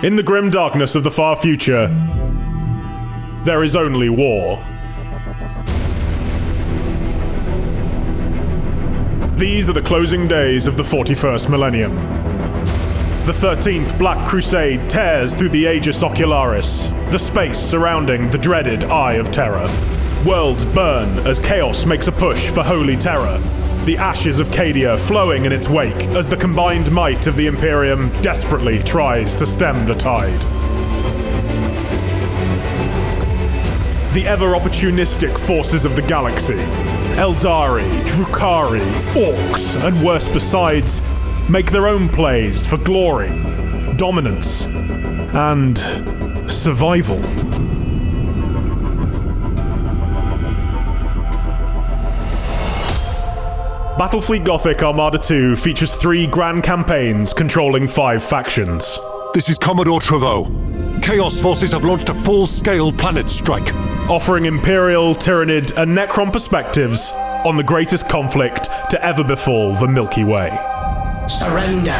In the grim darkness of the far future, there is only war. These are the closing days of the 41st millennium. The 13th Black Crusade tears through the Aegis Ocularis, the space surrounding the dreaded Eye of Terror. Worlds burn as chaos makes a push for holy terror, the ashes of Cadia flowing in its wake as the combined might of the Imperium desperately tries to stem the tide. The ever-opportunistic forces of the galaxy, Eldari, Drukhari, Orcs, and worse besides, make their own plays for glory, dominance, and survival. Battlefleet Gothic Armada 2 features 3 grand campaigns controlling 5 factions. This is Commodore Trevo. Chaos forces have launched a full-scale planet strike, offering Imperial, Tyranid, and Necron perspectives on the greatest conflict to ever befall the Milky Way. Surrender,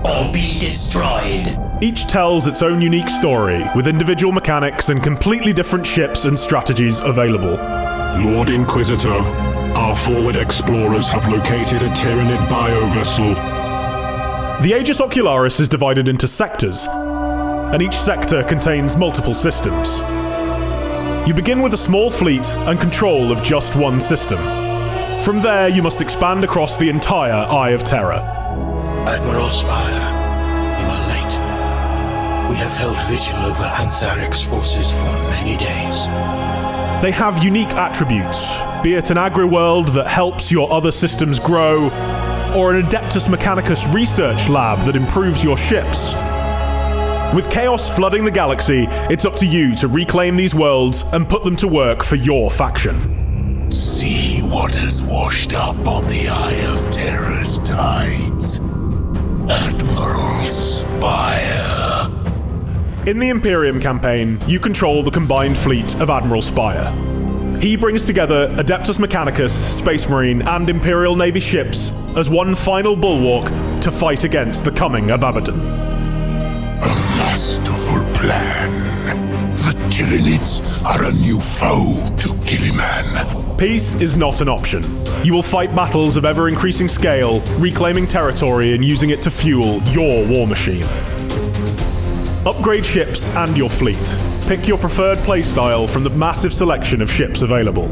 or be destroyed. Each tells its own unique story, with individual mechanics and completely different ships and strategies available. Lord Inquisitor, our forward explorers have located a Tyranid biovessel. The Aegis Ocularis is divided into sectors, and each sector contains multiple systems. You begin with a small fleet and control of just one system. From there, you must expand across the entire Eye of Terror. Admiral Spire, you are late. We have held vigil over Antharic's forces for many days. They have unique attributes, be it an agri-world that helps your other systems grow, or an Adeptus Mechanicus research lab that improves your ships. With chaos flooding the galaxy, it's up to you to reclaim these worlds and put them to work for your faction. See what has washed up on the Eye of Terror's tides. Admiral Spire. In the Imperium campaign, you control the combined fleet of Admiral Spire. He brings together Adeptus Mechanicus, Space Marine, and Imperial Navy ships as one final bulwark to fight against the coming of Abaddon. A masterful plan. The Tyranids are a new foe to Gilliman. Peace is not an option. You will fight battles of ever-increasing scale, reclaiming territory and using it to fuel your war machine. Upgrade ships and your fleet. Pick your preferred playstyle from the massive selection of ships available.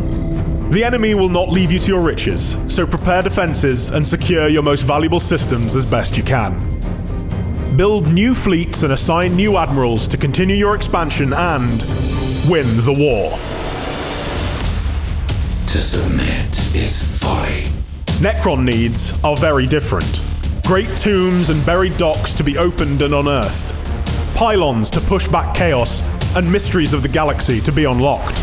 The enemy will not leave you to your riches, so prepare defenses and secure your most valuable systems as best you can. Build new fleets and assign new admirals to continue your expansion and win the war. To submit is folly. Necron needs are very different. Great tombs and buried docks to be opened and unearthed. Pylons to push back chaos, and mysteries of the galaxy to be unlocked.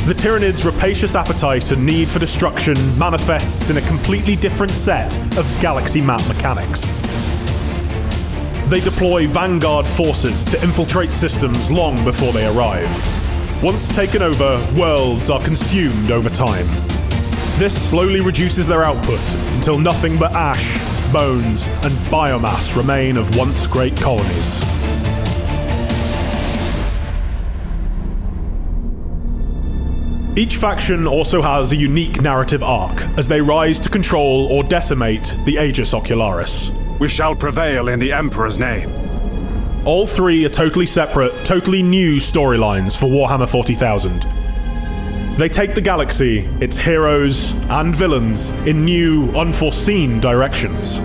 The Tyranids' rapacious appetite and need for destruction manifests in a completely different set of galaxy map mechanics. They deploy vanguard forces to infiltrate systems long before they arrive. Once taken over, worlds are consumed over time. This slowly reduces their output until nothing but ash, bones, and biomass remain of once great colonies. Each faction also has a unique narrative arc as they rise to control or decimate the Aegis Ocularis. We shall prevail in the Emperor's name. All 3 are totally separate, totally new storylines for Warhammer 40,000. They take the galaxy, its heroes and villains, in new, unforeseen directions.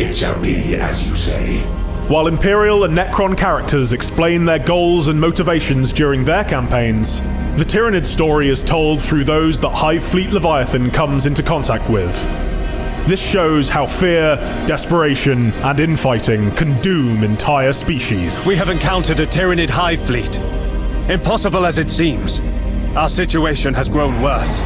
It shall be as you say. While Imperial and Necron characters explain their goals and motivations during their campaigns, the Tyranid story is told through those that Hive Fleet Leviathan comes into contact with. This shows how fear, desperation, and infighting can doom entire species. We have encountered a Tyranid hive fleet. Impossible as it seems, our situation has grown worse.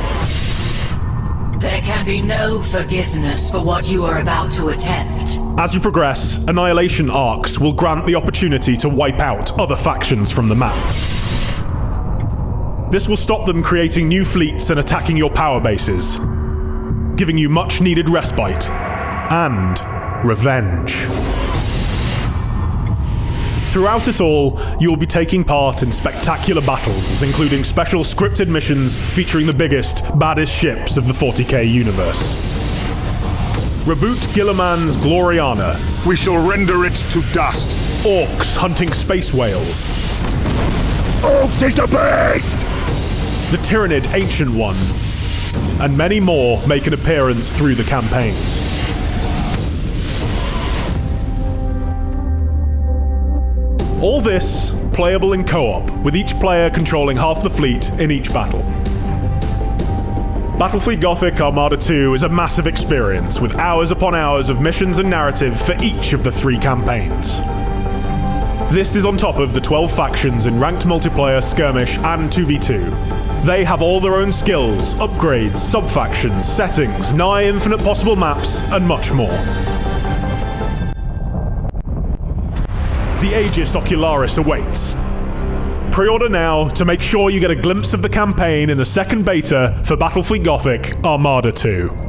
There can be no forgiveness for what you are about to attempt. As you progress, annihilation arcs will grant the opportunity to wipe out other factions from the map. This will stop them creating new fleets and attacking your power bases, giving you much needed respite and revenge. Throughout it all, you will be taking part in spectacular battles, including special scripted missions featuring the biggest, baddest ships of the 40k universe. Reboot Gilliman's Gloriana. We shall render it to dust. Orcs hunting space whales. Orcs is the best! The Tyrannid Ancient One. And many more make an appearance through the campaigns. All this playable in co-op, with each player controlling half the fleet in each battle. Battlefleet Gothic Armada 2 is a massive experience, with hours upon hours of missions and narrative for each of the 3 campaigns. This is on top of the 12 factions in ranked multiplayer, skirmish, and 2v2. They have all their own skills, upgrades, sub-factions, settings, nigh infinite possible maps, and much more. The Aegis Ocularis awaits. Pre-order now to make sure you get a glimpse of the campaign in the second beta for Battlefleet Gothic Armada 2.